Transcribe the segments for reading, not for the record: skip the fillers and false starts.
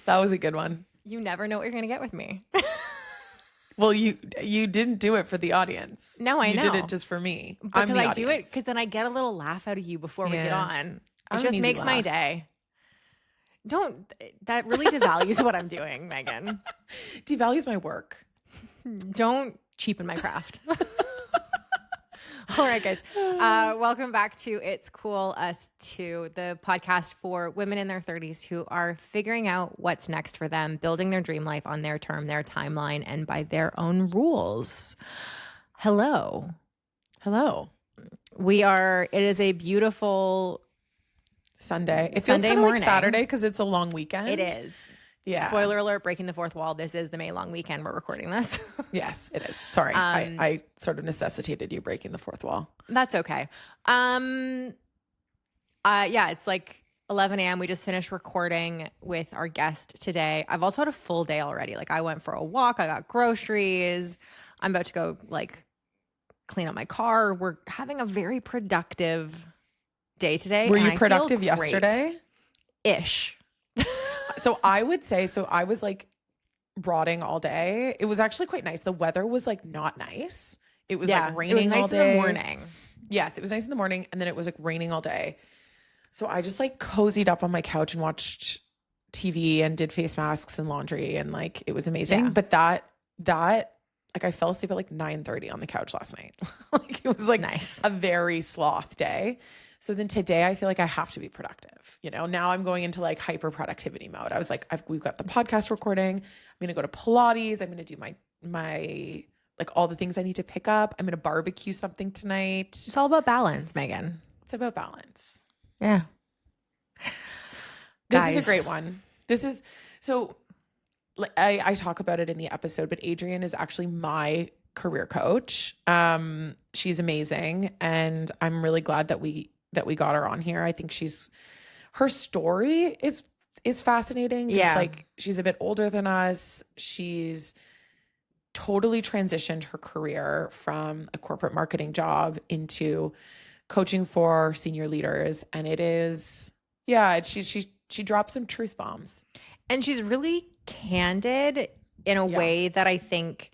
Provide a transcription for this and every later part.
That was a good one. You never know what you're going to get with me. Well, you didn't do it for the audience. No, I know. You did it just for me. Because I do it because then I get a little laugh out of you before we get on. It just makes my day. That really devalues what I'm doing, Megan. Devalues my work. Don't cheapen my craft. All right, guys. Welcome back to It's Cool Us Too, the podcast for women in their 30s who are figuring out what's next for them, building their dream life on their term, their timeline, and by their own rules. Hello. It is a beautiful Sunday. It Sunday feels kind of morning. like Saturday because it's a long weekend. It is. Yeah. Spoiler alert, breaking the fourth wall. This is the May long weekend. We're recording this. Yes, it is. Sorry. I sort of necessitated you breaking the fourth wall. That's okay. It's like 11 a.m. We just finished recording with our guest today. I've also had a full day already. Like I went for a walk. I got groceries. I'm about to go like clean up my car. We're having a very productive day today. Were you productive yesterday? Ish. So I would say, I was like rotting all day. It was actually quite nice. The weather was like not nice. It was like raining it was nice all day. in the morning. Yes, it was nice in the morning. And then it was like raining all day. So I just like cozied up on my couch and watched TV and did face masks and laundry. And like, it was amazing. Yeah. But that like I fell asleep at like 9:30 on the couch last night. Like it was like nice. A very sloth day. So then today I feel like I have to be productive. You know, now I'm going into like hyper productivity mode. I was like, we've got the podcast recording. I'm going to go to Pilates. I'm going to do my like all the things I need to pick up. I'm going to barbecue something tonight. It's all about balance, Megan. It's about balance. Yeah. This is a great one. This is so I talk about it in the episode, but Adrianne is actually my career coach. She's amazing. And I'm really glad that we got her on here. I think her story is fascinating. Just like she's a bit older than us. She's totally transitioned her career from a corporate marketing job into coaching for senior leaders. And it is, she drops some truth bombs. And she's really candid in a way that I think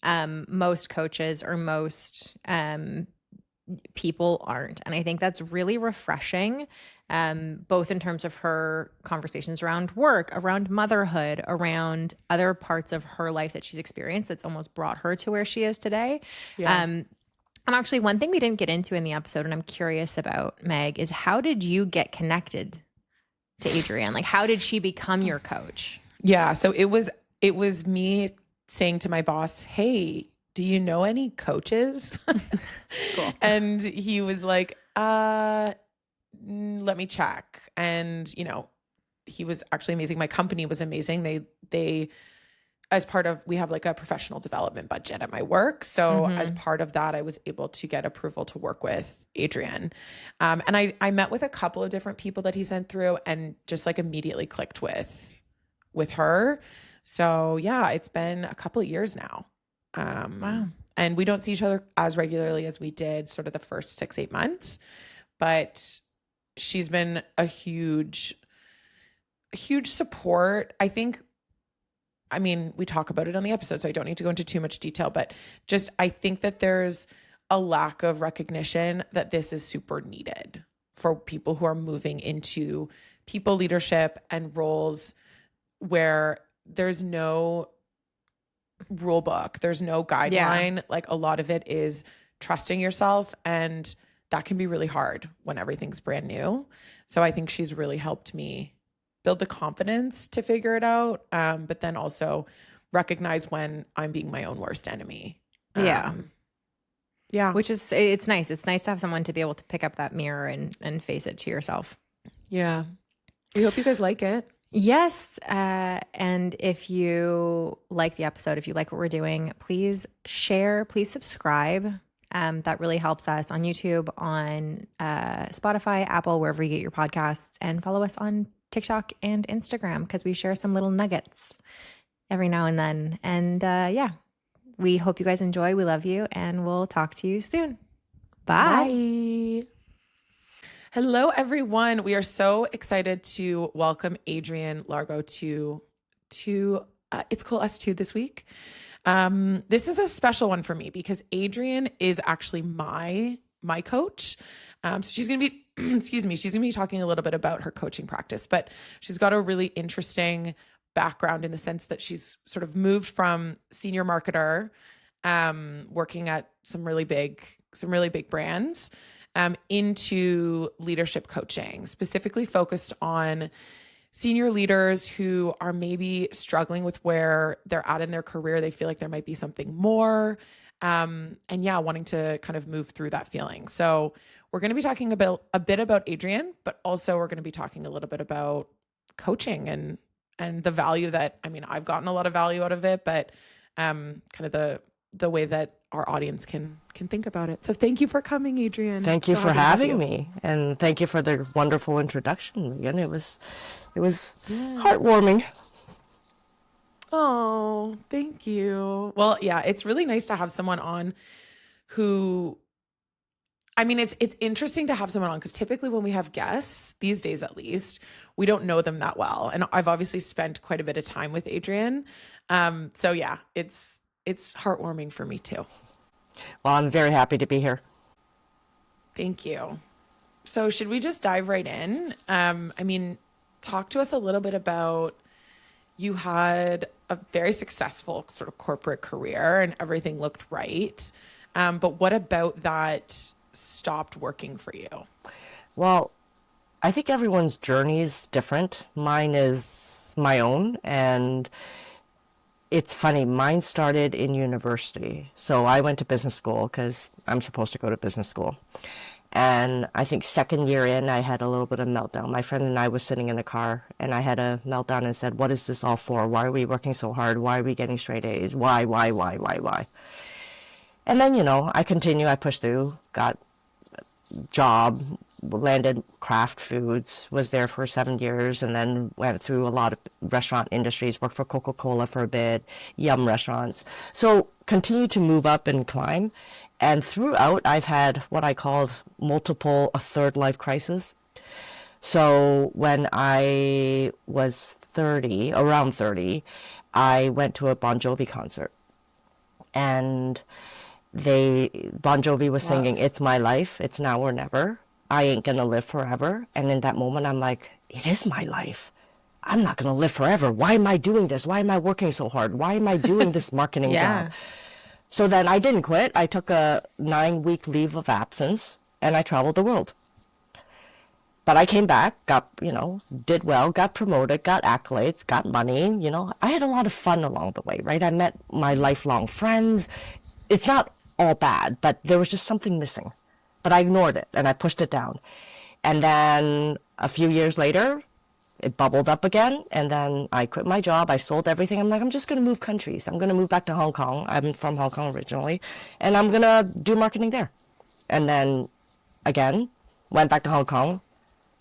most coaches or most people aren't. And I think that's really refreshing, both in terms of her conversations around work, around motherhood, around other parts of her life that she's experienced that's almost brought her to where she is today. Yeah. And actually, one thing we didn't get into in the episode, and I'm curious about, Meg, is how did you get connected to Adrianne? Like, how did she become your coach? Yeah. So it was me saying to my boss, hey, do you know any coaches? Cool. And he was like, let me check. And, you know, he was actually amazing. My company was amazing. They, as part of, we have like a professional development budget at my work. So as part of that, I was able to get approval to work with Adrianne. And I met with a couple of different people that he sent through and just like immediately clicked with her. So yeah, it's been a couple of years now. Wow. And we don't see each other as regularly as we did sort of the first 6-8 months, but she's been a huge support. I mean, we talk about it on the episode, so I don't need to go into too much detail, but just, I think that there's a lack of recognition that this is super needed for people who are moving into people leadership and roles where there's no rule book, there's no guideline. Yeah. Like a lot of it is trusting yourself, and that can be really hard when everything's brand new. So I think she's really helped me build the confidence to figure it out, but then also recognize when I'm being my own worst enemy. Yeah. Which is, it's nice. It's nice to have someone to be able to pick up that mirror and face it to yourself. Yeah. We hope you guys like it. Yes. And if you like the episode, if you like what we're doing, please share, please subscribe. That really helps us on YouTube, on Spotify, Apple, wherever you get your podcasts, and follow us on TikTok and Instagram because we share some little nuggets every now and then. And we hope you guys enjoy. We love you, and we'll talk to you soon. Bye. Bye. Hello, everyone. We are so excited to welcome Adrianne Largo to It's Cool Us Too this week. This is a special one for me because Adrianne is actually my coach. So she's going to be, excuse me, she's going to be talking a little bit about her coaching practice, but she's got a really interesting background in the sense that she's sort of moved from senior marketer, working at some really big brands, into leadership coaching, specifically focused on senior leaders who are maybe struggling with where they're at in their career. They feel like there might be something more. And wanting to kind of move through that feeling. So we're going to be talking about a bit about Adrianne, but also we're going to be talking a little bit about coaching and the value that, I mean, I've gotten a lot of value out of it, but kind of the way that our audience can think about it. So thank you for coming, Adrianne. Thank you for having me, and thank you for the wonderful introduction. Again, it was heartwarming. Oh, thank you. Well, yeah, it's really nice to have someone on who, I mean, it's interesting to have someone on because typically when we have guests, these days at least, we don't know them that well. And I've obviously spent quite a bit of time with Adrianne. So yeah, it's heartwarming for me too. Well, I'm very happy to be here. Thank you. So should we just dive right in? I mean, talk to us a little bit about, you had a very successful sort of corporate career and everything looked right. But what about that stopped working for you? Well, I think everyone's journey is different. Mine is my own, and it's funny. Mine started in university. So I went to business school because I'm supposed to go to business school. And I think second year in, I had a little bit of meltdown. My friend and I was sitting in the car, and I had a meltdown and said, what is this all for? Why are we working so hard? Why are we getting straight A's? Why? And then, I continue. I pushed through, got a job, landed Kraft Foods, was there for 7 years, and then went through a lot of restaurant industries, worked for Coca-Cola for a bit, Yum restaurants. So continue to move up and climb. And throughout, I've had what I called a third life crisis. So when I was around 30, I went to a Bon Jovi concert. And Bon Jovi was singing, "It's my life, it's now or never. I ain't gonna live forever." And in that moment, I'm like, it is my life. I'm not gonna live forever. Why am I doing this? Why am I working so hard? Why am I doing this marketing job? So then I didn't quit. I took a 9-week leave of absence and I traveled the world. But I came back, did well, got promoted, got accolades, got money, I had a lot of fun along the way, right? I met my lifelong friends. It's not all bad, but there was just something missing. But I ignored it and I pushed it down. And then a few years later, it bubbled up again, and then I quit my job. I sold everything. I'm like, I'm just going to move countries. I'm going to move back to Hong Kong. I'm from Hong Kong originally, and I'm going to do marketing there. And then, again, went back to Hong Kong.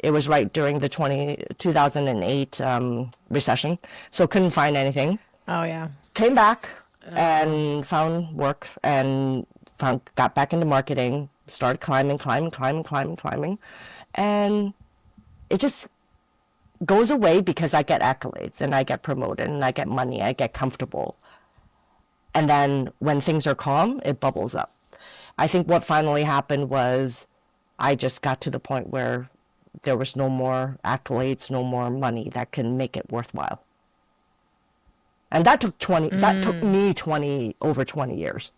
It was right during the 2008 recession, so couldn't find anything. Oh, yeah. Came back and found work and got back into marketing, started climbing. And it just goes away because I get accolades and I get promoted and I get money, I get comfortable. And then when things are calm, it bubbles up. I think what finally happened was I just got to the point where there was no more accolades, no more money that can make it worthwhile. And that took me over 20 years.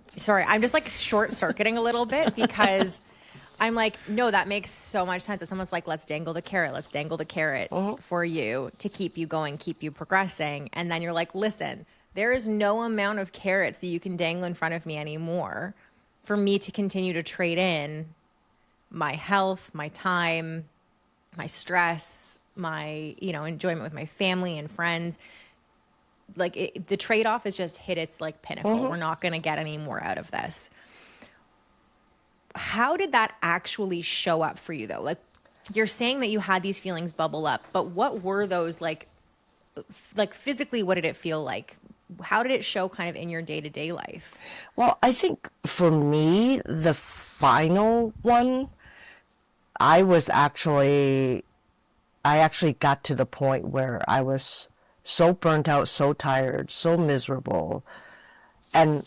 Sorry, I'm just like short circuiting a little bit because I'm like, no, that makes so much sense. It's almost like, let's dangle the carrot for you to keep you going, keep you progressing. And then you're like, listen, there is no amount of carrots that you can dangle in front of me anymore for me to continue to trade in my health, my time, my stress, my, enjoyment with my family and friends. Like the trade-off has just hit its like pinnacle. We're not going to get any more out of this. How did that actually show up for you though? Like you're saying that you had these feelings bubble up, but what were those like physically, what did it feel like how did it show kind of in your day-to-day life? Well, I think for me, the final one, I was actually, I actually got to the point where I was so burnt out, so tired, so miserable. And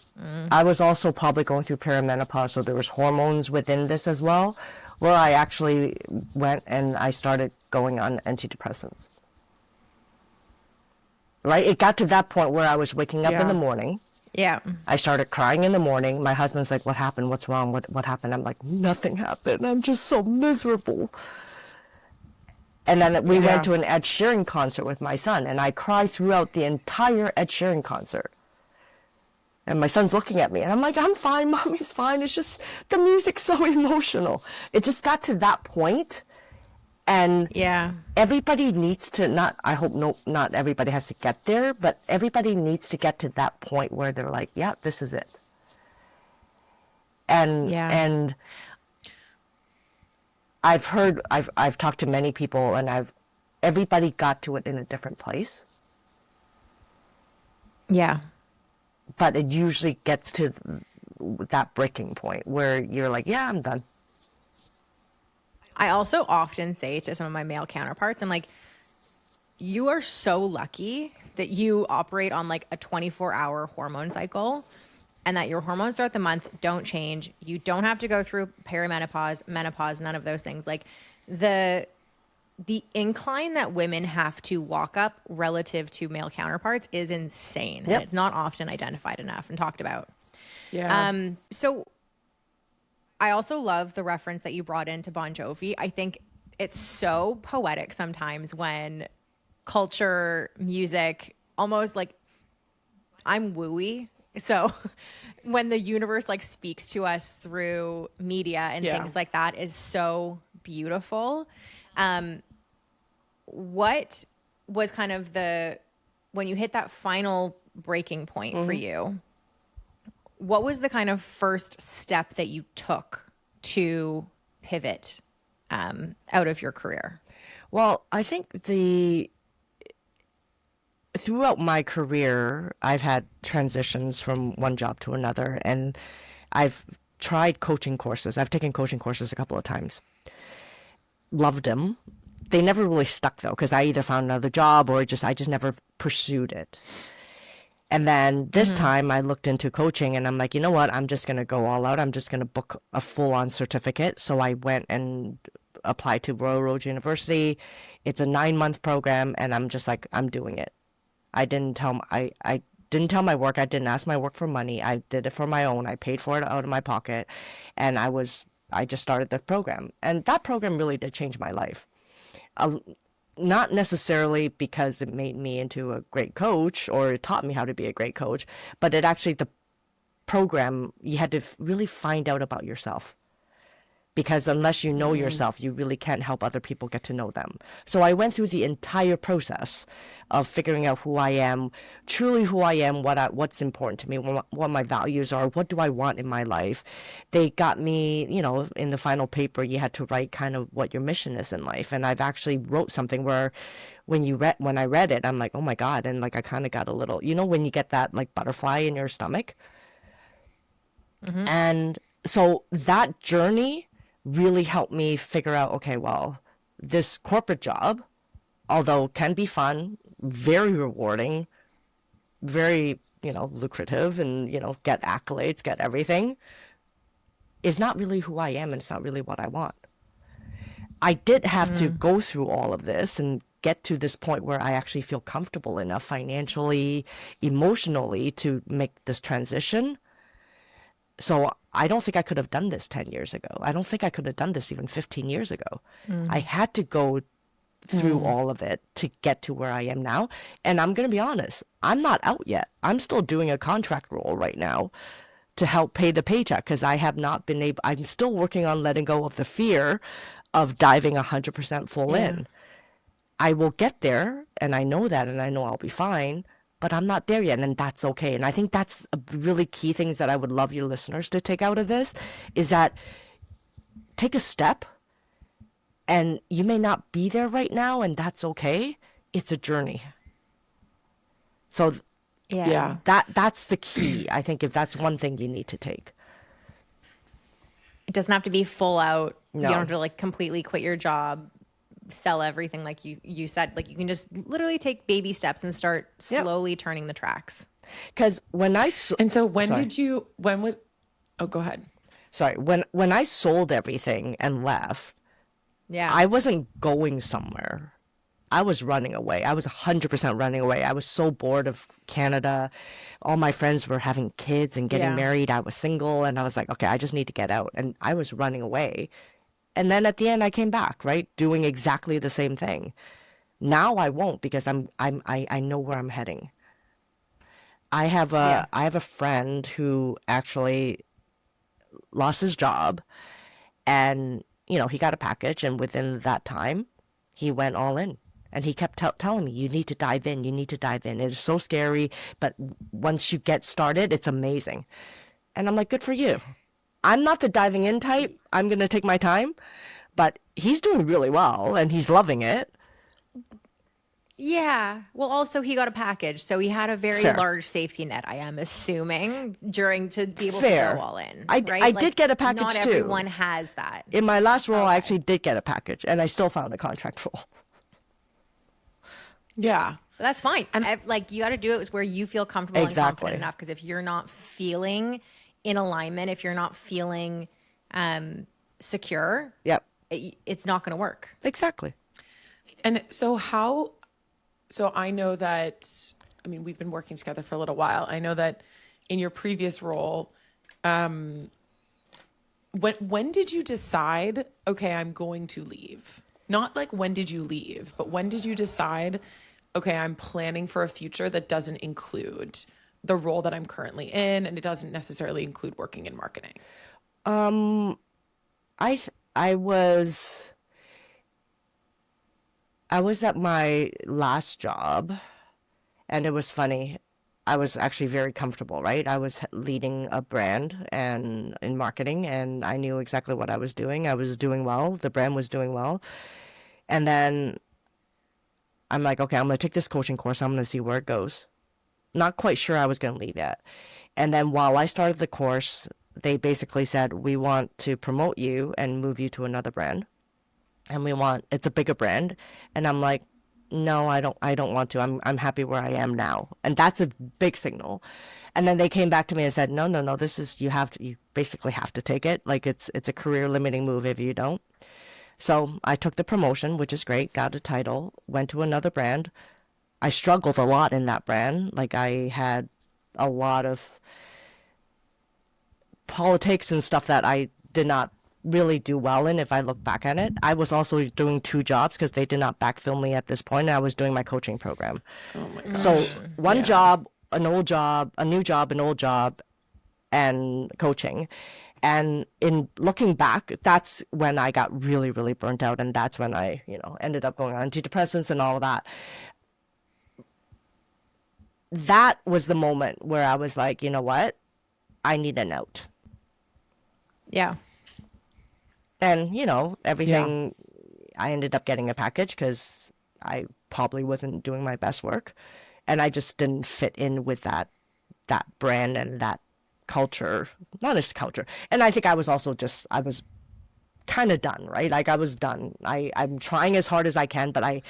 I was also probably going through perimenopause, so there was hormones within this as well, where I actually went and I started going on antidepressants. Right? It got to that point where I was waking up in the morning. Yeah. I started crying in the morning. My husband's like, "What happened? What's wrong? What happened?" I'm like, "Nothing happened. I'm just so miserable." And then we went to an Ed Sheeran concert with my son, and I cried throughout the entire Ed Sheeran concert. And my son's looking at me, and I'm like, "I'm fine, Mommy's fine. It's just the music's so emotional." It just got to that point, and everybody needs to I hope not everybody has to get there, but everybody needs to get to that point where they're like, "Yeah, this is it." And I've talked to many people, and everybody got to it in a different place. Yeah. But it usually gets to that breaking point where you're like, "Yeah, I'm done." I also often say to some of my male counterparts, I'm like, you are so lucky that you operate on like a 24-hour hormone cycle and that your hormones throughout the month don't change. You don't have to go through perimenopause, menopause, none of those things. Like the incline that women have to walk up relative to male counterparts is insane. Yep. And it's not often identified enough and talked about. Yeah. So I also love the reference that you brought into Bon Jovi. I think it's so poetic sometimes when culture, music, almost like I'm wooey. So when the universe like speaks to us through media and things like that is so beautiful. What was kind of when you hit that final breaking point for you, what was the kind of first step that you took to pivot out of your career? Well, I think throughout my career, I've had transitions from one job to another, and I've tried coaching courses. I've taken coaching courses a couple of times. Loved them. They never really stuck though, because I either found another job or I just never pursued it. And then this time I looked into coaching and I'm like, you know what? I'm just going to go all out. I'm just going to book a full-on certificate. So I went and applied to Royal Roads University. It's a 9-month program, and I'm just like, I'm doing it. I didn't tell my work. I didn't ask my work for money. I did it for my own. I paid for it out of my pocket, and I just started the program. And that program really did change my life. Not necessarily because it made me into a great coach or it taught me how to be a great coach, but the program, you had to really find out about yourself. Because unless you know yourself, you really can't help other people get to know them. So I went through the entire process of figuring out who I am, truly who I am, what's important to me, what my values are, what do I want in my life. They got me, in the final paper, you had to write kind of what your mission is in life. And I've actually wrote something where when I read it, I'm like, oh my God. And like, I kind of got a little, when you get that like butterfly in your stomach. And so that journey really helped me figure out, okay, well, this corporate job, although can be fun, very rewarding, very, lucrative and, get accolades, get everything, is not really who I am and it's not really what I want. I did have to go through all of this and get to this point where I actually feel comfortable enough financially, emotionally to make this transition. So I don't think I could have done this 10 years ago. I don't think I could have done this even 15 years ago. I had to go through all of it to get to where I am now. And I'm going to be honest, I'm not out yet. I'm still doing a contract role right now to help pay the paycheck because I have not been able, I'm still working on letting go of the fear of diving 100% full in. I will get there, and I know that, and I know I'll be fine. But I'm not there yet, and that's okay. And I think that's a really key things that I would love your listeners to take out of this is that take a step, and you may not be there right now, and that's okay. It's a journey. So Yeah. That's the key. I think if that's one thing you need to take. It doesn't have to be full out. No. You don't have to like completely quit your job, sell everything like you said. Like you can just literally take baby steps and start slowly turning the tracks. Because when I And so when was, oh, go ahead. sorry, when I sold everything and left, Yeah. I wasn't going somewhere. I was running away. I was 100% running away. I was so bored of Canada. All my friends were having kids and getting Yeah. married. I was single, and I was like, okay, I just need to get out. And I was running away. And then at the end, I came back, right, doing exactly the same thing. Now I won't, because I know where I'm heading. I have a friend who actually lost his job, and he got a package, and within that time, he went all in. And he kept telling me, you need to dive in, you need to dive in. It's so scary, but once you get started, it's amazing. And I'm like, good for you. I'm not the diving in type. I'm going to take my time. But he's doing really well, and he's loving it. Yeah. Well, also he got a package, so he had a very Fair. large safety net, I am assuming, to be able Fair. to go all in. I right? did get a package, not too. Not everyone has that. In my last role, I Okay. actually did get a package, and I still found a contract role. Yeah. But that's fine. And like you got to do it where you feel comfortable and Exactly. confident enough. Because if you're not feeling in alignment, if you're not feeling secure, Yep, it's not going to work. exactly. And so I know that, I mean, we've been working together for a little while. I know that in your previous role, when did you decide, okay, I'm going to leave? Not like when did you leave, but when did you decide, okay, I'm planning for a future that doesn't include the role that I'm currently in, and it doesn't necessarily include working in marketing? I was at my last job, and it was funny. I was actually very comfortable, right? I was leading a brand and in marketing, and I knew exactly what I was doing. I was doing well. The brand was doing well. And then I'm like, okay, I'm going to take this coaching course. I'm going to see where it goes. Not quite sure I was going to leave yet. And then while I started the course, they basically said, we want to promote you and move you to another brand. And it's a bigger brand. And I'm like, no, I don't want to. I'm happy where I am now. And that's a big signal. And then they came back to me and said, no, this is, you basically have to take it. Like it's a career limiting move if you don't. So I took the promotion, which is great, got a title, went to another brand. I struggled a lot in that brand. Like I had a lot of politics and stuff that I did not really do well in if I look back at it. I was also doing 2 jobs because they did not backfill me at this point, and I was doing my coaching program. Oh my gosh. So one job, an old job, a new job, an old job, and coaching. And in looking back, that's when I got really, really burnt out, and that's when I, ended up going on antidepressants and all of that. That was the moment where I was like, you know what? I need an out. Yeah. And, everything, I ended up getting a package because I probably wasn't doing my best work. And I just didn't fit in with that brand and that culture, not just culture. And I think I was also I was kind of done, right? Like I was done. I'm trying as hard as I can, but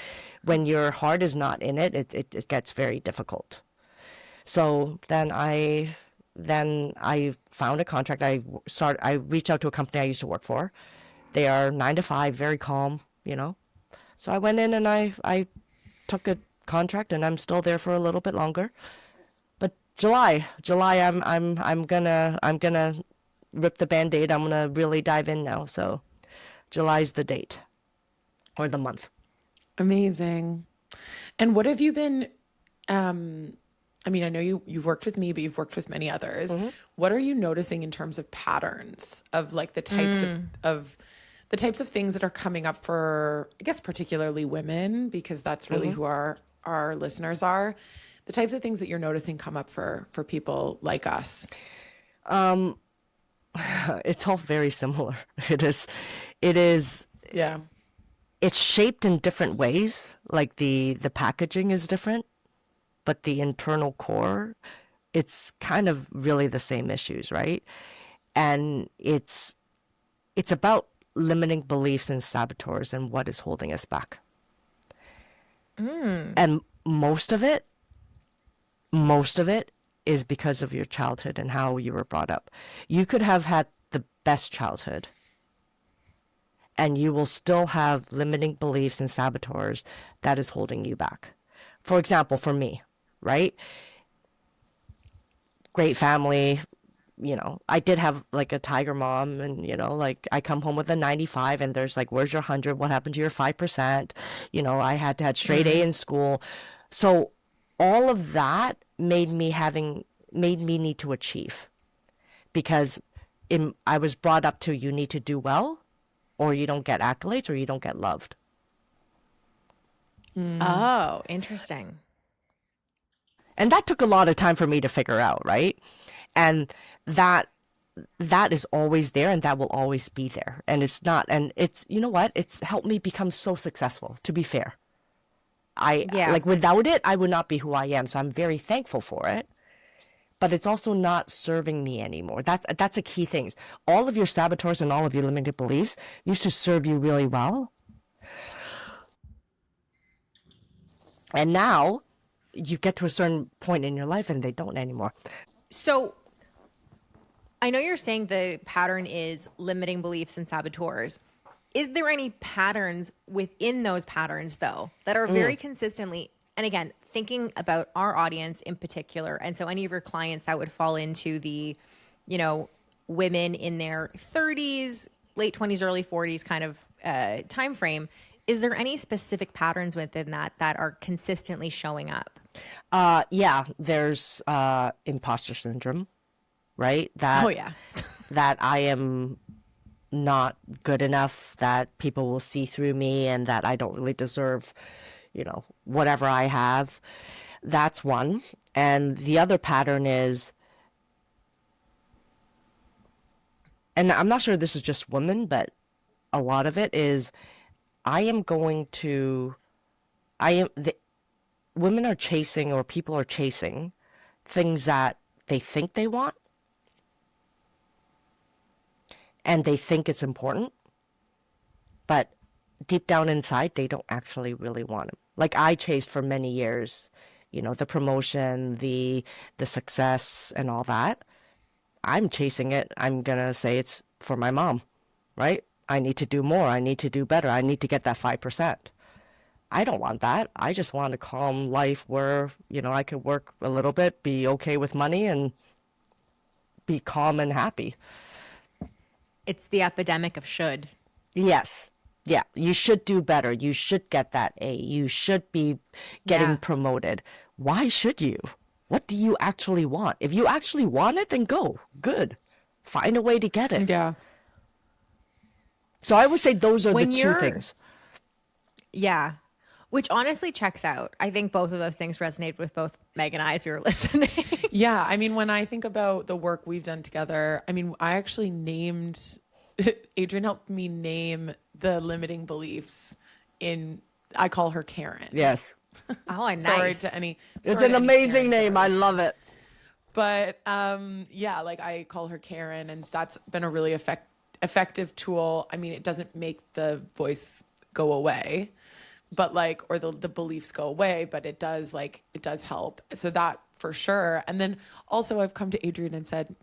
when your heart is not in it, it gets very difficult. So then I found a contract. I reached out to a company I used to work for. They are 9 to 5, very calm, So I went in and I took a contract, and I'm still there for a little bit longer. But July, I'm gonna rip the Band-Aid. I'm gonna really dive in now. So July's the date or the month. Amazing. And what have you been, I mean, I know you've worked with me, but you've worked with many others. Mm-hmm. What are you noticing in terms of patterns of like the types of the types of things that are coming up for, I guess, particularly women, because that's really who our listeners are. The types of things that you're noticing come up for people like us. It's all very similar. It is. Yeah. It's shaped in different ways. Like the packaging is different. but the internal core, it's kind of really the same issues, right? And it's about limiting beliefs and saboteurs and what is holding us back. And most of it is because of your childhood and how you were brought up. You could have had the best childhood, and you will still have limiting beliefs and saboteurs that is holding you back. For example, for me, right? Great family, I did have like a tiger mom, and like I come home with a 95 and there's like, where's your 100? What happened to your 5%? I had straight A in school. So all of that made me need to achieve, because I was brought up to, you need to do well or you don't get accolades or you don't get loved. Oh, interesting. And that took a lot of time for me to figure out, right? And that is always there, and that will always be there. And it's not, and it's, you know what? It's helped me become so successful, to be fair. Like, without it, I would not be who I am. So I'm very thankful for it. But it's also not serving me anymore. That's a key thing. All of your saboteurs and all of your limited beliefs used to serve you really well. And now you get to a certain point in your life and they don't anymore. So I know you're saying the pattern is limiting beliefs and saboteurs. Is there any patterns within those patterns, though, that are very consistently, and again, thinking about our audience in particular, and so any of your clients that would fall into the, women in their 30s, late 20s, early 40s kind of time frame, is there any specific patterns within that are consistently showing up? Yeah, there's imposter syndrome, right? That I am not good enough, that people will see through me, and that I don't really deserve, whatever I have. That's one. And the other pattern is, and I'm not sure this is just women, but a lot of it is, women are chasing, or people are chasing things that they think they want, and they think it's important, but deep down inside, they don't actually really want them. Like I chased for many years, the promotion, the success and all that. I'm chasing it. I'm going to say it's for my mom, right? I need to do more. I need to do better. I need to get that 5%. I don't want that. I just want a calm life where, I could work a little bit, be okay with money, and be calm and happy. It's the epidemic of should. Yes. Yeah. You should do better. You should get that A. You should be getting promoted. Why should you? What do you actually want? If you actually want it, then go. Good. Find a way to get it. Yeah. So I would say those are the two things. Yeah. Which honestly checks out. I think both of those things resonate with both Meg and I as we were listening. Yeah. I mean, when I think about the work we've done together, I actually Adrianne helped me name the limiting beliefs I call her Karen. Yes. Oh, nice. It's an amazing name. I love it. But yeah, like I call her Karen, and that's been a really effective tool. I mean, it doesn't make the voice go away, but or the beliefs go away, but it does help. So that for sure. And then also I've come to Adrianne and said,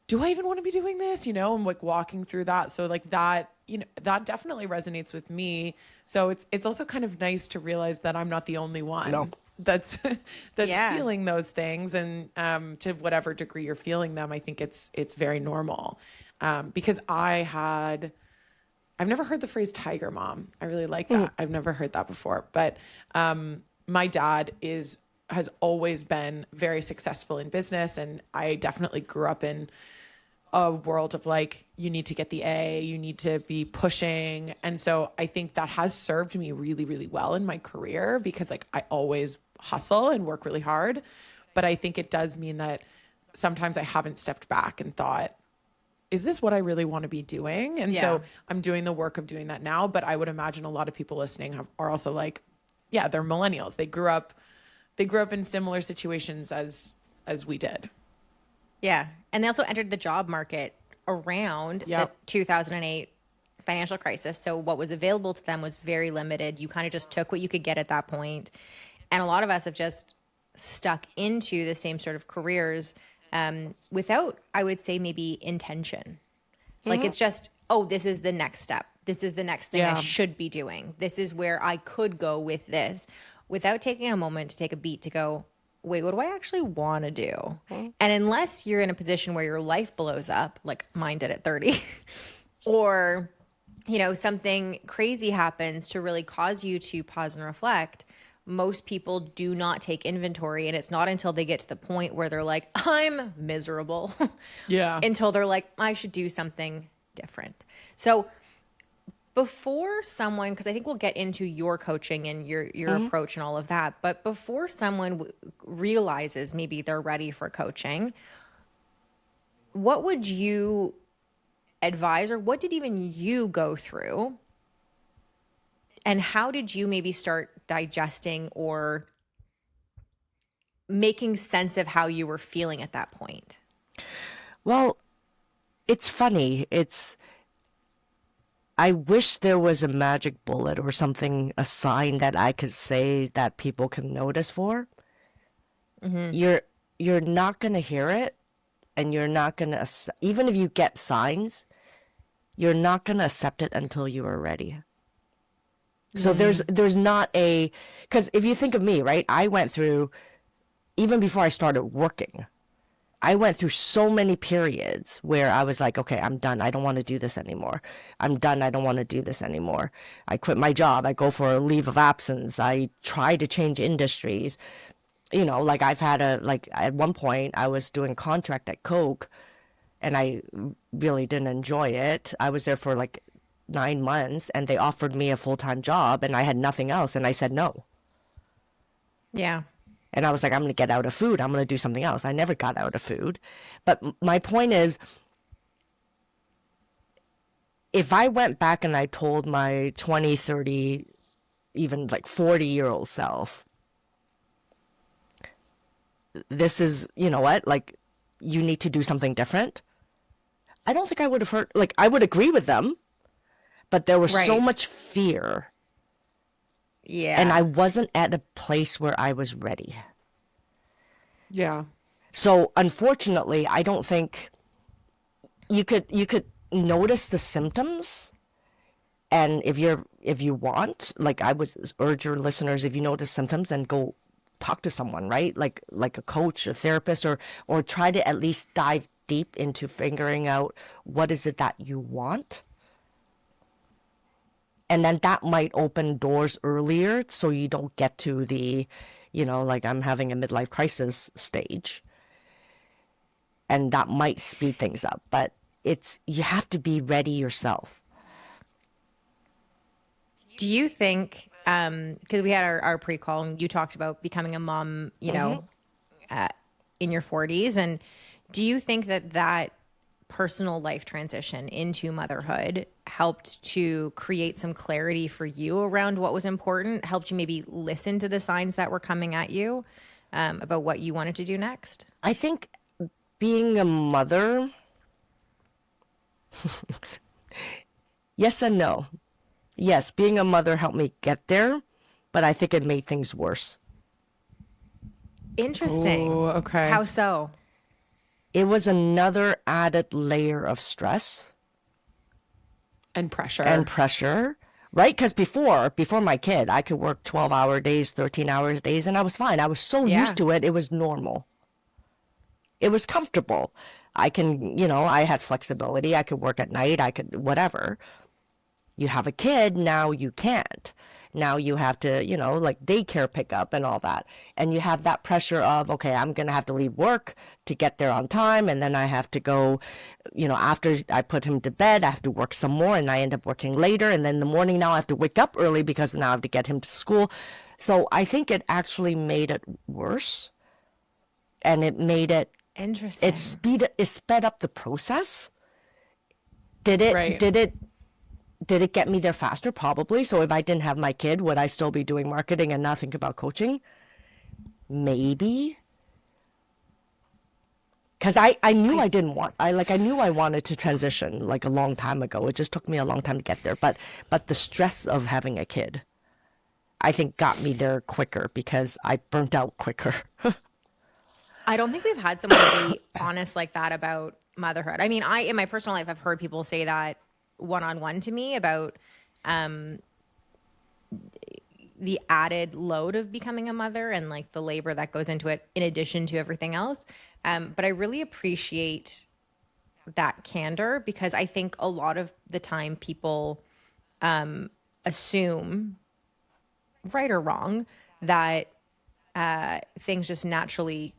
do I even want to be doing this? I'm walking through that. So that, that definitely resonates with me. So it's also kind of nice to realize that I'm not the only one that's feeling those things. And to whatever degree you're feeling them, I think it's very normal. Because I've never heard the phrase tiger mom. I really like that. I've never heard that before, but my dad has always been very successful in business. And I definitely grew up in a world of you need to get the A, you need to be pushing. And so I think that has served me really, really well in my career, because I always hustle and work really hard. But I think it does mean that sometimes I haven't stepped back and thought, is this what I really want to be doing? And so I'm doing the work of doing that now. But I would imagine a lot of people listening are also they're millennials. They grew up they grew up in similar situations as we did. Yeah. And they also entered the job market around the 2008 financial crisis. So what was available to them was very limited. You kind of just took what you could get at that point. And a lot of us have just stuck into the same sort of careers without, I would say, maybe intention. Like it's just, oh, this is the next step. This is the next thing I should be doing. This is where I could go with this, without taking a moment to take a beat to go, wait, what do I actually want to do? And unless you're in a position where your life blows up, like mine did at 30, or, you know, something crazy happens to really cause you to pause and reflect, most people do not take inventory. And it's not until they get to the point where they're like, I'm miserable. Until they're like, I should do something different. So before someone, because I think we'll get into your coaching and your approach and all of that, but before someone realizes maybe they're ready for coaching, what would you advise, or what did even you go through? And how did you maybe start digesting or making sense of how you were feeling at that point? Well, it's funny. I wish there was a magic bullet or something, a sign that I could say that people can notice for. You're not going to hear it, and you're not going to, even if you get signs, you're not going to accept it until you are ready. So there's not a, because if you think of me, right, I went through, even before I started working, I went through so many periods where I was like, okay, I'm done. I don't want to do this anymore. I'm done. I don't want to do this anymore. I quit my job. I go for a leave of absence. I try to change industries. You know, like I've had at one point I was doing contract at Coke, and I really didn't enjoy it. I was there for like 9 months, and they offered me a full-time job, and I had nothing else, and I said no. Yeah. And I was like, I'm going to get out of food. I'm going to do something else. I never got out of food. But my point is, if I went back and I told my 20, 30, even like 40-year-old self, this is, you know what, like, you need to do something different, I don't think I would have heard, like, I would agree with them, but there was so much fear. Yeah. And I wasn't at a place where I was ready. Yeah. So unfortunately, I don't think you could notice the symptoms. And if you want, like, I would urge your listeners, if you notice symptoms, then go talk to someone, right? Like a coach, a therapist, or try to at least dive deep into figuring out what is it that you want. And then that might open doors earlier, so you don't get to the, you know, like, I'm having a midlife crisis stage. And that might speed things up. But you have to be ready yourself. Do you think, because we had our pre-call and you talked about becoming a mom, you know, in your 40s. And do you think that personal life transition into motherhood helped to create some clarity for you around what was important, helped you maybe listen to the signs that were coming at you about what you wanted to do next? I think being a mother, yes and no. Yes, being a mother helped me get there, but I think it made things worse. Interesting. Ooh, okay. How so? It was another added layer of stress. And pressure. Right? Because before my kid, I could work 12-hour days, 13-hour days, and I was fine. I was so used to it. It was normal. It was comfortable. I can, you know, I had flexibility. I could work at night. I could, whatever. You have a kid, now you can't. Now you have to, you know, like daycare pickup and all that. And you have that pressure of, okay, I'm going to have to leave work to get there on time. And then I have to go, you know, after I put him to bed, I have to work some more, and I end up working later. And then in the morning now I have to wake up early because now I have to get him to school. So I think it actually made it worse. And it made it, interesting. It sped up the process. Did it get me there faster? Probably. So if I didn't have my kid, would I still be doing marketing and not think about coaching? maybe. Because I knew I didn't want, I knew I wanted to transition like a long time ago. It just took me a long time to get there. But the stress of having a kid, I think, got me there quicker because I burnt out quicker. I don't think we've had someone be honest like that about motherhood. I mean, in my personal life, I've heard people say that one-on-one to me about the added load of becoming a mother and like the labor that goes into it in addition to everything else. But I really appreciate that candor because I think a lot of the time people assume, right or wrong, that things just naturally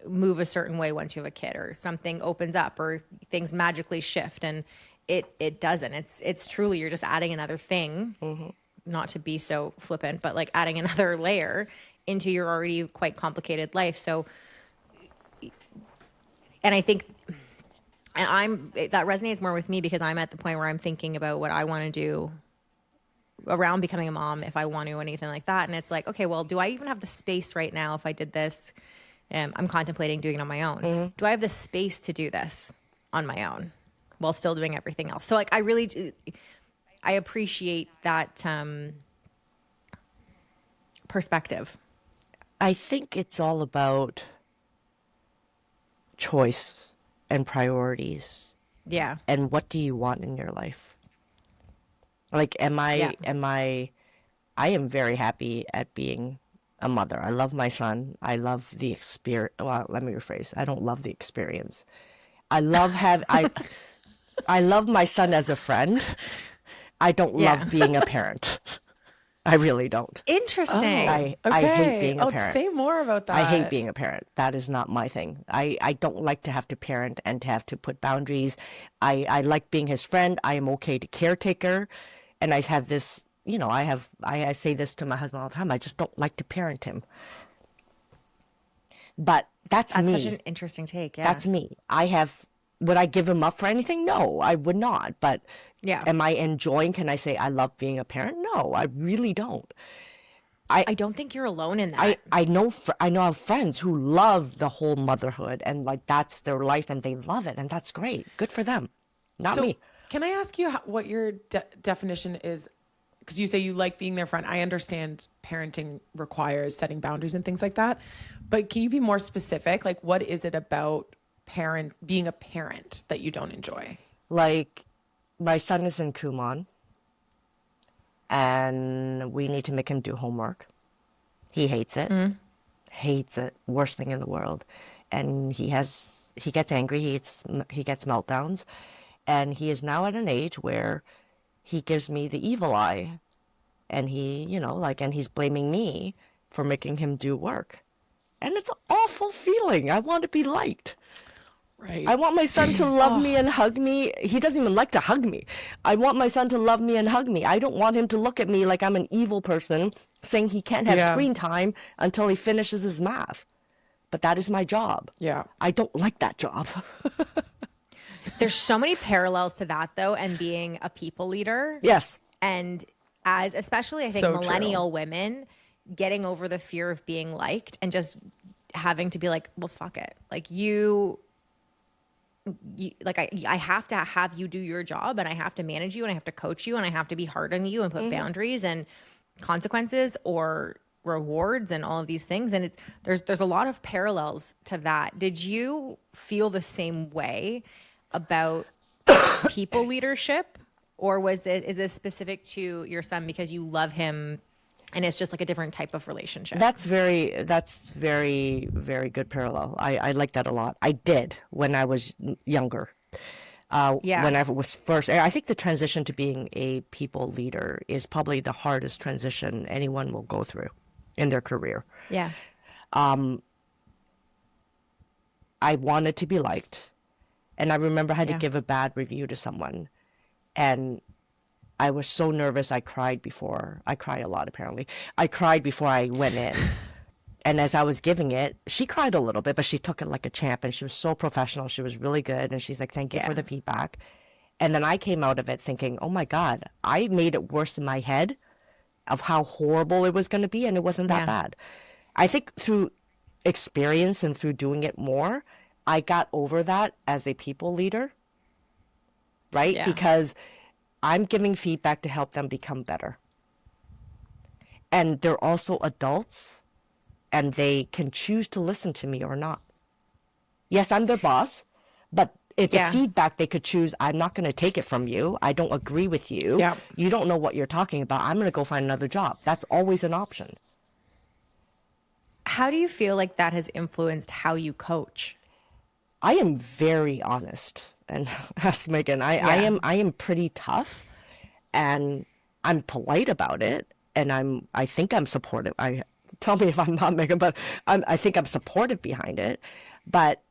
move a certain way once you have a kid or something opens up or things magically shift, and it doesn't. It's truly you're just adding another thing, not to be so flippant, but like adding another layer into your already quite complicated life. So, and I think, and that resonates more with me because I'm at the point where I'm thinking about what I want to do around becoming a mom, if I want to, anything like that. And it's like, okay, well, do I even have the space right now if I did this? I'm contemplating doing it on my own. Do I have the space to do this on my own while still doing everything else? So like, I appreciate that perspective. I think it's all about choice and priorities. Yeah. And what do you want in your life? Like, I am very happy at being a mother. I love my son. I love the experience. Well, let me rephrase. I don't love the experience. I love I love my son as a friend. I don't love being a parent. I really don't. Interesting. I hate being a parent. Say more about that. I hate being a parent. That is not my thing. I don't like to have to parent and to have to put boundaries. I like being his friend. I am okay to caretaker. And I have this, I say this to my husband all the time. I just don't like to parent him. But that's me. That's such an interesting take. Yeah. That's me. Would I give him up for anything? No, I would not. But am I enjoying, can I say I love being a parent? No, I really don't. I don't think you're alone in that. I know I have friends who love the whole motherhood and like that's their life and they love it and that's great. Good for them. Not me. Can I ask you what your definition is? Because you say you like being their friend. I understand parenting requires setting boundaries and things like that. But can you be more specific? Like, what is it about being a parent that you don't enjoy? Like, my son is in Kumon, and we need to make him do homework. He hates it. Hates it. Worst thing in the world. And he gets angry. He gets meltdowns. And he is now at an age where he gives me the evil eye. And and he's blaming me for making him do work. And it's an awful feeling. I want to be liked. Right. I want my son to love me and hug me. He doesn't even like to hug me. I want my son to love me and hug me. I don't want him to look at me like I'm an evil person saying he can't have screen time until he finishes his math. But that is my job. Yeah. I don't like that job. There's so many parallels to that though, and being a people leader. Yes. And especially I think So millennial women getting over the fear of being liked and just having to be like, well, fuck it. Like I have to have you do your job and I have to manage you and I have to coach you and I have to be hard on you and put boundaries and consequences or rewards and all of these things. And there's a lot of parallels to that. Did you feel the same way about people leadership, or is this specific to your son because you love him and it's just like a different type of relationship? That's very, very good parallel. I like that a lot. I did when I was younger. When I was first, I think the transition to being a people leader is probably the hardest transition anyone will go through in their career. Yeah. I wanted to be liked. And I remember I had to give a bad review to someone. And I was so nervous. I cried a lot, apparently. I cried before I went in. And as I was giving it, she cried a little bit, but she took it like a champ. And she was so professional. She was really good. And she's like, thank you for the feedback. And then I came out of it thinking, oh my God, I made it worse in my head of how horrible it was going to be. And it wasn't that bad. I think through experience and through doing it more, I got over that as a people leader, right? Yeah. Because I'm giving feedback to help them become better. And they're also adults, and they can choose to listen to me or not. Yes, I'm their boss, but it's a feedback they could choose. I'm not going to take it from you. I don't agree with you. Yeah. You don't know what you're talking about. I'm going to go find another job. That's always an option. How do you feel like that has influenced how you coach? I am very honest, and ask Megan. I am pretty tough, and I'm polite about it, and I think I'm supportive. I tell me if I'm not, Megan, but I think I'm supportive behind it. But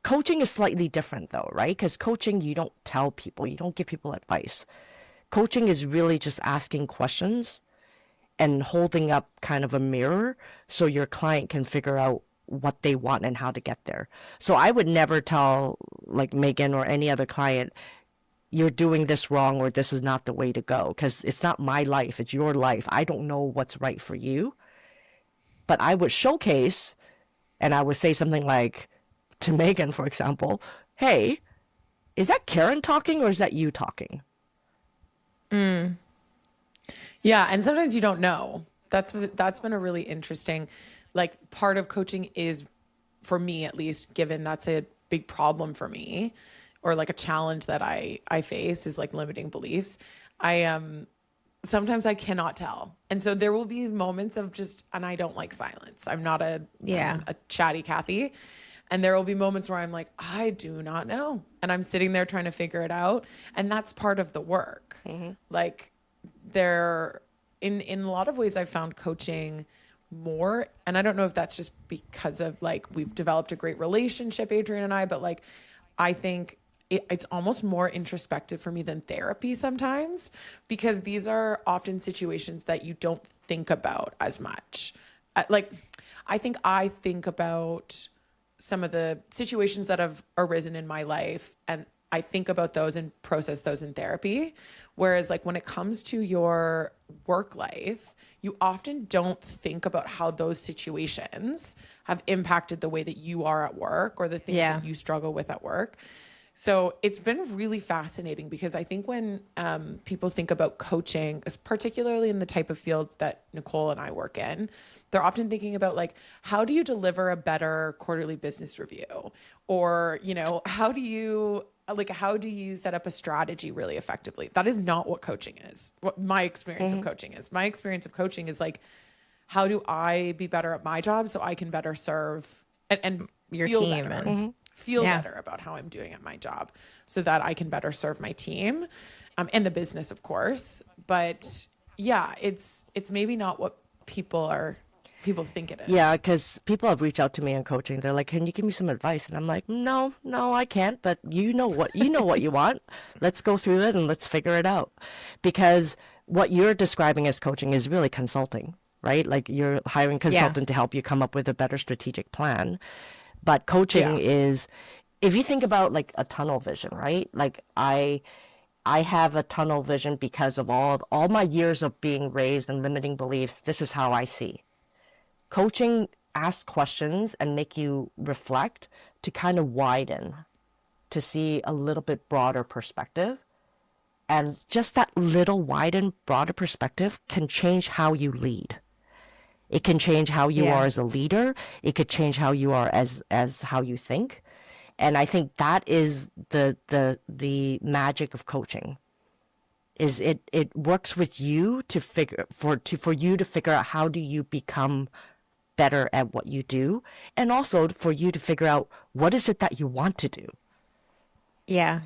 coaching is slightly different, though, right? Because coaching, you don't tell people, you don't give people advice. Coaching is really just asking questions and holding up kind of a mirror so your client can figure out what they want and how to get there. So I would never tell like Megan or any other client, you're doing this wrong or this is not the way to go, because it's not my life, it's your life. I don't know what's right for you. But I would showcase, and I would say something like to Megan, for example, hey, is that Karen talking or is that you talking? Yeah, and sometimes you don't know. That's been a really interesting, like, part of coaching is, for me at least, given that's a big problem for me, or like a challenge that I face is like limiting beliefs. Sometimes I cannot tell, and so there will be moments of just, and I don't like silence. I'm not a chatty Kathy. And there will be moments where I'm like, I do not know. And I'm sitting there trying to figure it out. And that's part of the work. Like, in a lot of ways, I've found coaching more. And I don't know if that's just because of like, we've developed a great relationship, Adrianne and I, but like, I think it's almost more introspective for me than therapy sometimes, because these are often situations that you don't think about as much. Like, I think about some of the situations that have arisen in my life, and I think about those and process those in therapy. Whereas like when it comes to your work life, you often don't think about how those situations have impacted the way that you are at work or the things that you struggle with at work. So it's been really fascinating, because I think when people think about coaching, particularly in the type of field that Nicole and I work in, they're often thinking about like, how do you deliver a better quarterly business review? Or, you know, how do you set up a strategy really effectively? That is not what coaching is. What my experience of coaching is. My experience of coaching is like, how do I be better at my job so I can better serve and Your feel team better, and feel better about how I'm doing at my job, so that I can better serve my team and the business, of course. But yeah, it's maybe not what people think it is. Yeah, because people have reached out to me in coaching. They're like, "Can you give me some advice?" And I'm like, "No, I can't. But you know what you want. Let's go through it and let's figure it out." Because what you're describing as coaching is really consulting, right? Like you're hiring a consultant to help you come up with a better strategic plan. But coaching is, if you think about like a tunnel vision, right? Like I have a tunnel vision because of all my years of being raised in limiting beliefs. This is how I see. Coaching asks questions and make you reflect to kind of widen, to see a little bit broader perspective. And just that little widened, broader perspective can change how you lead. It can change how you are as a leader. It could change how you are as how you think. And I think that is the magic of coaching. Is it works with you to for you to figure out how do you become better at what you do, and also for you to figure out what is it that you want to do. Yeah.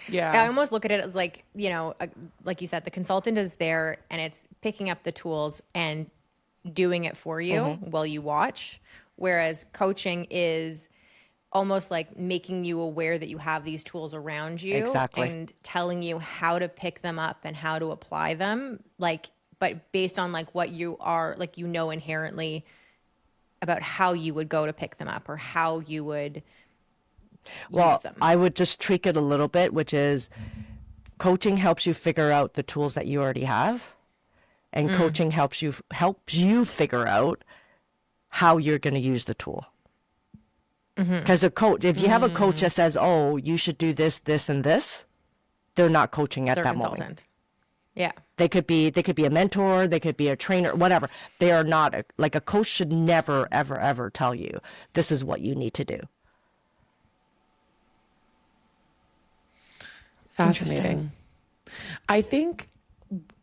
Yeah. I almost look at it as like, you know, like you said, the consultant is there and it's picking up the tools and doing it for you while you watch. Whereas coaching is almost like making you aware that you have these tools around you and telling you how to pick them up and how to apply them. Like, but based on like what you are, like, you know, inherently about how you would go to pick them up or how you would use them. I would just tweak it a little bit, which is coaching helps you figure out the tools that you already have, and coaching helps you figure out how you're going to use the tool. Because a coach, if you have a coach that says, oh, you should do this, this, and this, they're not coaching at They're that consultant. moment. Yeah. They could be a mentor, they could be a trainer, whatever. They are not like a coach should never, ever, ever tell you this is what you need to do. Fascinating. I think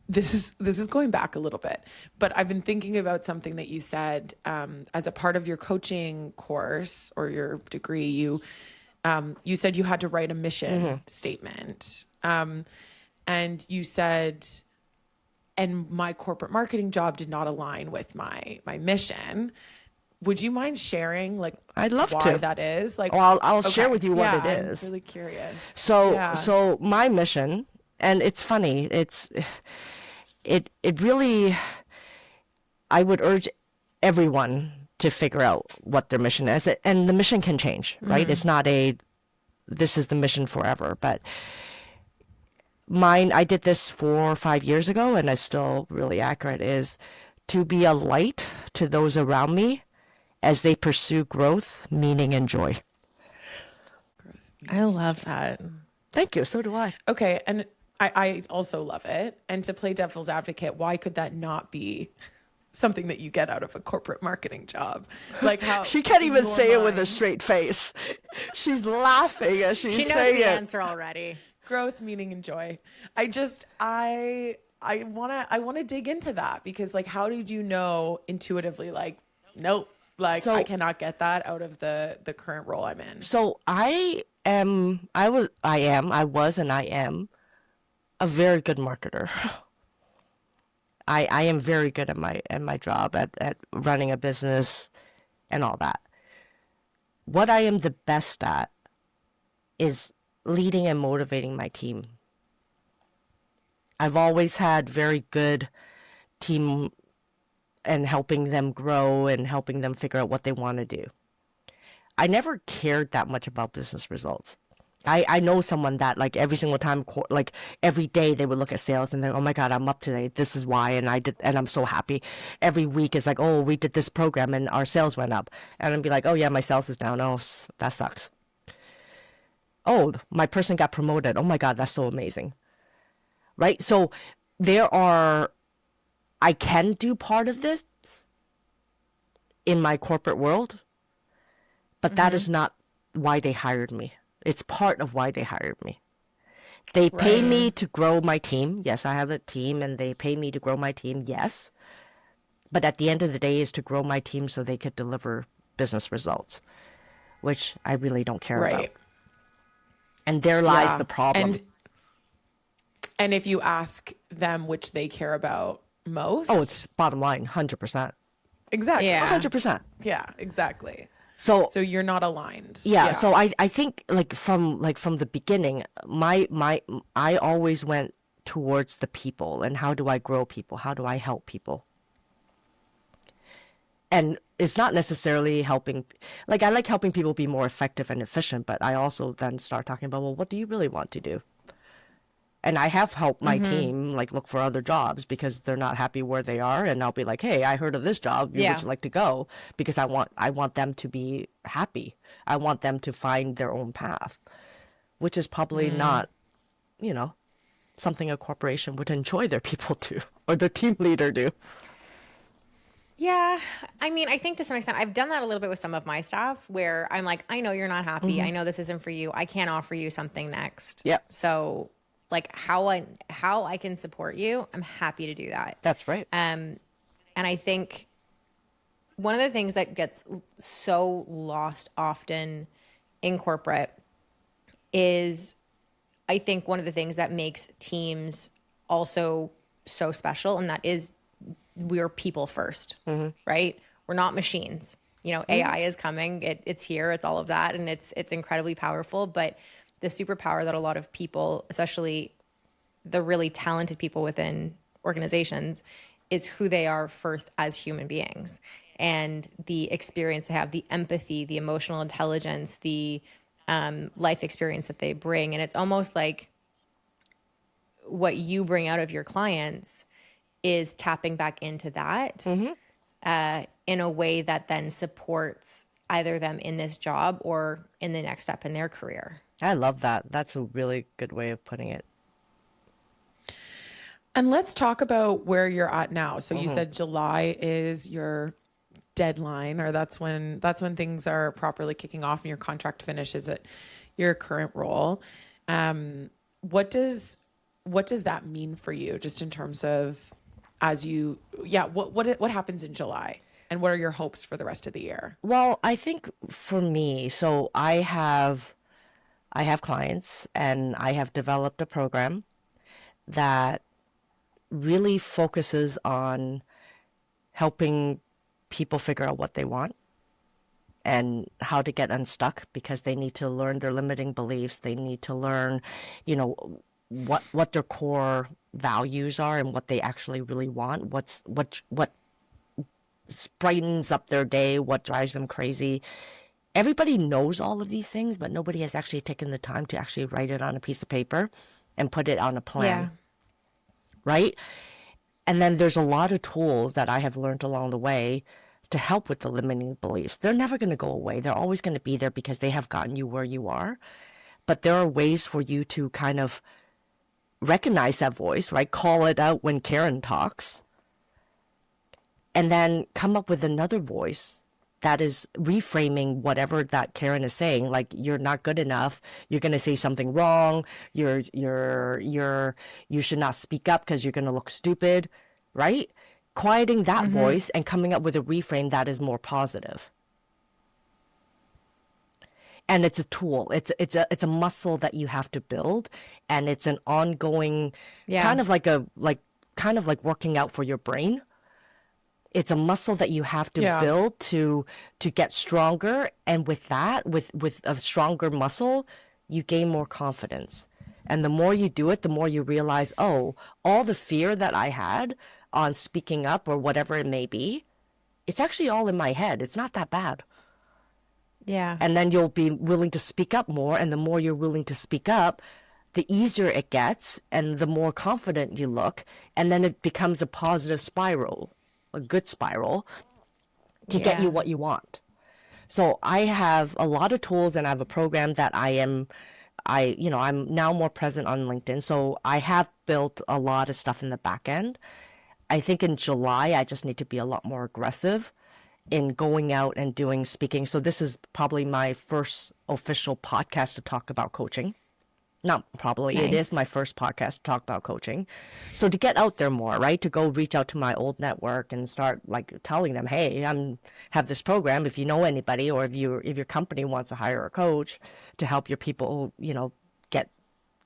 this is going back a little bit, but I've been thinking about something that you said as a part of your coaching course or your degree. You said you had to write a mission statement, and you said, and my corporate marketing job did not align with my mission. Would you mind sharing, like, I'd love why to. that is? Like, Well, I'll share okay. with you what Yeah, it is. I'm really curious. So my mission, and it's funny, it really, I would urge everyone to figure out what their mission is, and the mission can change, right? It's not this is the mission forever, but mine, I did this 4 or 5 years ago, and it's still really accurate, is to be a light to those around me as they pursue growth, meaning, and joy. I love that. Thank you. So do I. Okay, and I also love it. And to play devil's advocate, why could that not be something that you get out of a corporate marketing job? Like how She can't even your say it with a mind- straight face. She's laughing as she's She knows saying the it. answer already. growth, meaning, and joy. I wanna dig into that, because like, how did you know intuitively, like, nope, like So- I cannot get that out of the current role I'm in? So I was, and I am a very good marketer. I am very good at my job at running a business and all that. What I am the best at is leading and motivating my team. I've always had very good team and helping them grow and helping them figure out what they want to do. I never cared that much about business results. I know someone that like every single time, like every day they would look at sales and they're, oh my God, I'm up today. This is why. And I'm so happy. Every week is like, oh, we did this program and our sales went up. And I'd be like, oh yeah, my sales is down. Oh, that sucks. Oh, my person got promoted. Oh my God, that's so amazing. Right? So I can do part of this in my corporate world, but that is not why they hired me. It's part of why they hired me. They pay me to grow my team. Yes, I have a team and they pay me to grow my team. Yes. But at the end of the day is to grow my team so they could deliver business results, which I really don't care about. And there lies the problem. And if you ask them which they care about most, Oh, it's bottom line, 100%. exactly. Yeah. 100%. Yeah, exactly. So So you're not aligned. yeah, so I think from the beginning, I always went towards the people and how do I grow people? How do I help people? And it's not necessarily helping, like I like helping people be more effective and efficient, but I also then start talking about, well, what do you really want to do? And I have helped my team like look for other jobs because they're not happy where they are, and I'll be like, "Hey, I heard of this job. Would you like to go?" Because I want them to be happy. I want them to find their own path, which is probably not, something a corporation would enjoy their people do or their team leader do. Yeah. I mean, I think to some extent, I've done that a little bit with some of my staff where I'm like, I know you're not happy. I know this isn't for you. I can't offer you something next. Yep. So like how I can support you, I'm happy to do that. That's right. And I think one of the things that gets so lost often in corporate is, I think one of the things that makes teams also so special, and that is we're people first, right? We're not machines. AI is coming. It's here. It's all of that. And it's incredibly powerful. But the superpower that a lot of people, especially the really talented people within organizations, is who they are first as human beings, and the experience they have, the empathy, the emotional intelligence, the life experience that they bring. And it's almost like what you bring out of your clients is tapping back into that in a way that then supports either them in this job or in the next step in their career. I love that. That's a really good way of putting it. And let's talk about where you're at now. So you said July is your deadline, or that's when things are properly kicking off and your contract finishes at your current role. What does that mean for you, just in terms of what happens in July, and what are your hopes for the rest of the year? Well, I think for me, so I have clients, and I have developed a program that really focuses on helping people figure out what they want and how to get unstuck, because they need to learn their limiting beliefs. They need to learn, what their core values are and what they actually really want. What brightens up their day, what drives them crazy. Everybody knows all of these things, but nobody has actually taken the time to actually write it on a piece of paper and put it on a plan. Right? And then there's a lot of tools that I have learned along the way to help with the limiting beliefs. They're never going to go away. They're always going to be there because they have gotten you where you are. But there are ways for you to kind of recognize that voice, right? Call it out when Karen talks. And then come up with another voice that is reframing whatever that Karen is saying. Like, you're not good enough. You're going to say something wrong. You should not speak up because you're going to look stupid, right? Quieting that voice and coming up with a reframe that is more positive. And it's a tool. It's a muscle that you have to build, and it's an ongoing kind of like working out for your brain. It's a muscle that you have to build to get stronger. And with that, with a stronger muscle, you gain more confidence. And the more you do it, the more you realize, oh, all the fear that I had on speaking up or whatever it may be, it's actually all in my head. It's not that bad. Yeah. And then you'll be willing to speak up more. And the more you're willing to speak up, the easier it gets and the more confident you look. And then it becomes a positive spiral, a good spiral to get you what you want. So I have a lot of tools, and I have a program that I'm now more present on LinkedIn. So I have built a lot of stuff in the back end. I think in July, I just need to be a lot more aggressive in going out and doing speaking. So this is probably my first official podcast to talk about coaching. Not probably, It is my first podcast to talk about coaching. So to get out there more, right? To go reach out to my old network and start like telling them, hey, have this program. If you know anybody, or if your company wants to hire a coach to help your people, get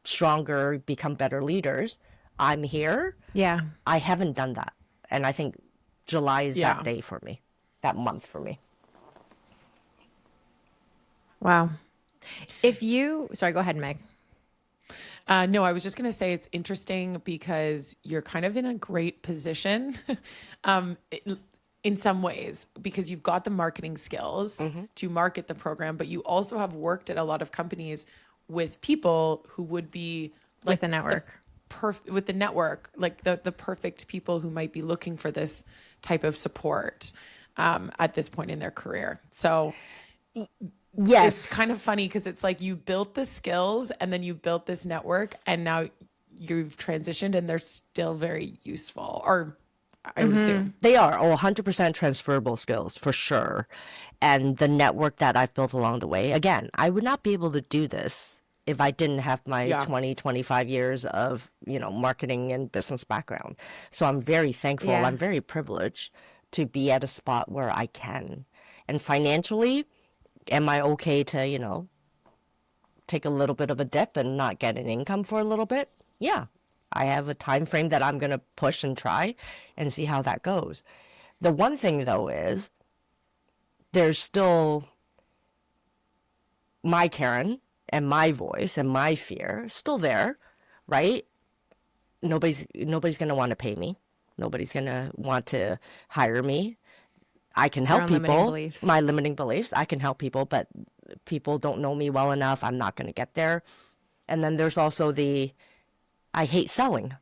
stronger, become better leaders, I'm here. Yeah. I haven't done that. And I think July is that day for me, that month for me. Wow. Sorry, go ahead, Meg. No, I was just going to say it's interesting because you're kind of in a great position in some ways, because you've got the marketing skills to market the program, but you also have worked at a lot of companies with people who would be like with the network. With the network, like the perfect people who might be looking for this type of support at this point in their career. So yes, it's kind of funny because it's like you built the skills and then you built this network, and now you've transitioned and they're still very useful, or I would assume. They are 100% transferable skills for sure. And the network that I've built along the way, again, I would not be able to do this if I didn't have my 20, 25 years of, marketing and business background. So I'm very thankful. Yeah. I'm very privileged to be at a spot where I can. And financially, am I okay to, take a little bit of a dip and not get an income for a little bit? Yeah. I have a time frame that I'm going to push and try and see how that goes. The one thing, though, is there's still my Karen and my voice and my fear still there, right? Nobody's going to want to pay me. Nobody's going to want to hire me. I can help people. My limiting beliefs. I can help people, but people don't know me well enough. I'm not going to get there. And then there's also I hate selling.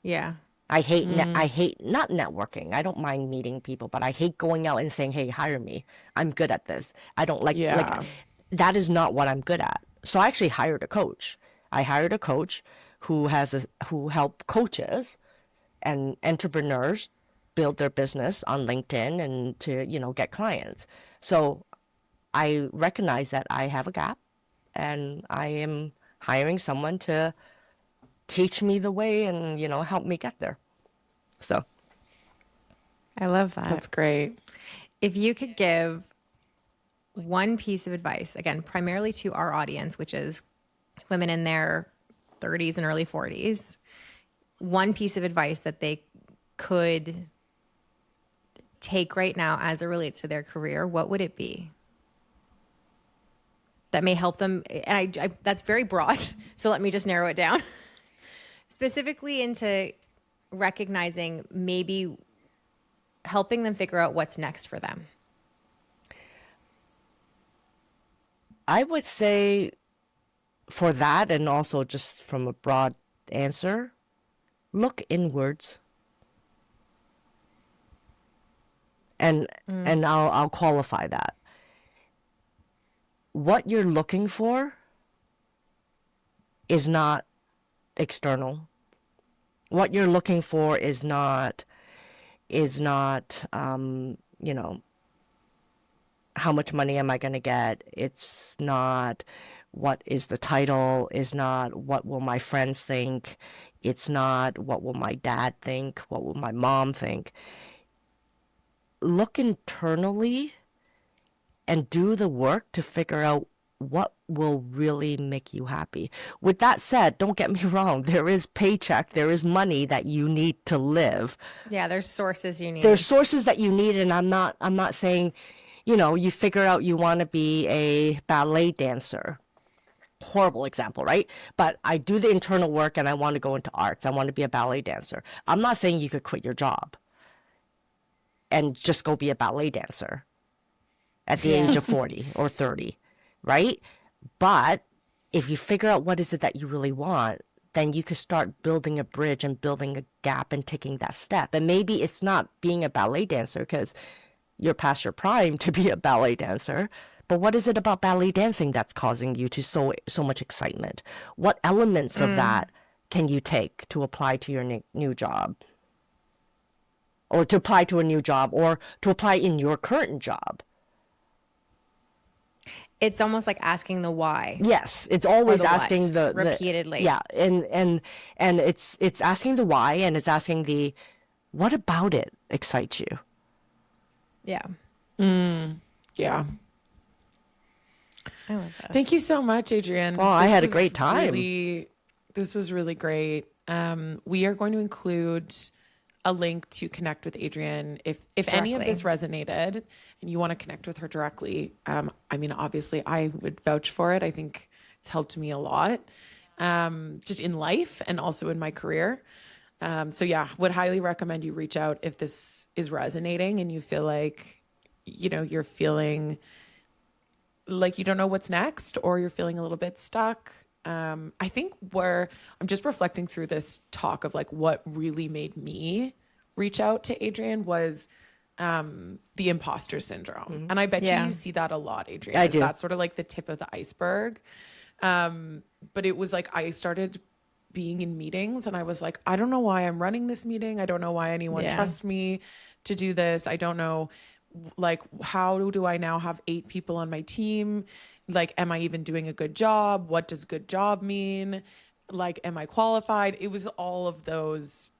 Yeah. I hate not networking. I don't mind meeting people, but I hate going out and saying, "Hey, hire me. I'm good at this." I don't like Yeah. that is not what I'm good at. So I actually hired a coach. I hired a coach who help coaches and entrepreneurs build their business on LinkedIn and to, get clients. So I recognize that I have a gap and I am hiring someone to teach me the way and, help me get there. So I love that. That's great. If you could give one piece of advice, again, primarily to our audience, which is women in their 30s and early 40s, one piece of advice that they could take right now as it relates to their career, what would it be? That may help them. And I that's very broad. So let me just narrow it down specifically into recognizing, maybe helping them figure out what's next for them. I would say for that, and also just from a broad answer, look inwards. And I'll qualify that. What you're looking for is not external. What you're looking for is not how much money am I going to get? It's not what is the title, is not what will my friends think. It's not what will my dad think, what will my mom think. Look internally and do the work to figure out what will really make you happy. With that said, don't get me wrong, there is paycheck, there is money that you need to live. Yeah, there's sources you need. There's sources that you need, and I'm not saying, you figure out you want to be a ballet dancer. Horrible example, right? But I do the internal work and I want to go into arts. I want to be a ballet dancer. I'm not saying you could quit your job and just go be a ballet dancer at the age of 40 or 30, right? But if you figure out what is it that you really want, then you could start building a bridge and building a gap and taking that step. And maybe it's not being a ballet dancer because you're past your prime to be a ballet dancer. But what is it about ballet dancing that's causing you to so much excitement? What elements of that can you take to apply to your new job? Or to apply to a new job, or to apply in your current job? It's almost like asking the why. Yes, it's always asking the repeatedly. Yeah, and it's asking the why, and it's asking the what about it excites you? Yeah. Yeah. I love this. Thank you so much, Adrianne. Well, I had a was great time. This was really great. We are going to include a link to connect with Adrianne if any of this resonated and you want to connect with her directly. Obviously I would vouch for it. I think it's helped me a lot, just in life and also in my career. Would highly recommend you reach out if this is resonating and you feel like, you're feeling like you don't know what's next, or you're feeling a little bit stuck. I think where I'm just reflecting through this talk of like what really made me reach out to Adrianne was the imposter syndrome. And I bet you see that a lot, Adrianne. I do. That's sort of like the tip of the iceberg. But it was like I started being in meetings and I was like, I don't know why I'm running this meeting. I don't know why anyone trusts me to do this. I don't know, like, how do I now have 8 people on my team? Like, am I even doing a good job? What does good job mean? Like, am I qualified? It was all of those.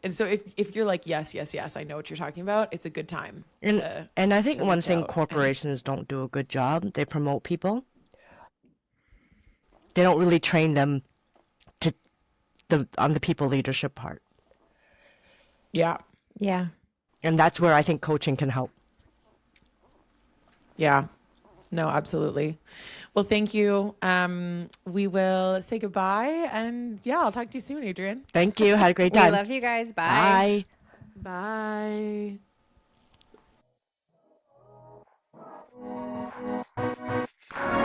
And so if you're like, yes, I know what you're talking about, it's a good time. And I think one thing corporations don't do a good job, they promote people. They don't really train them on the people leadership part. Yeah. Yeah. And that's where I think coaching can help. Yeah. No, absolutely. Well, thank you. We will say goodbye, and I'll talk to you soon, Adrianne. Thank you. Had a great time. We love you guys. Bye. Bye. Bye.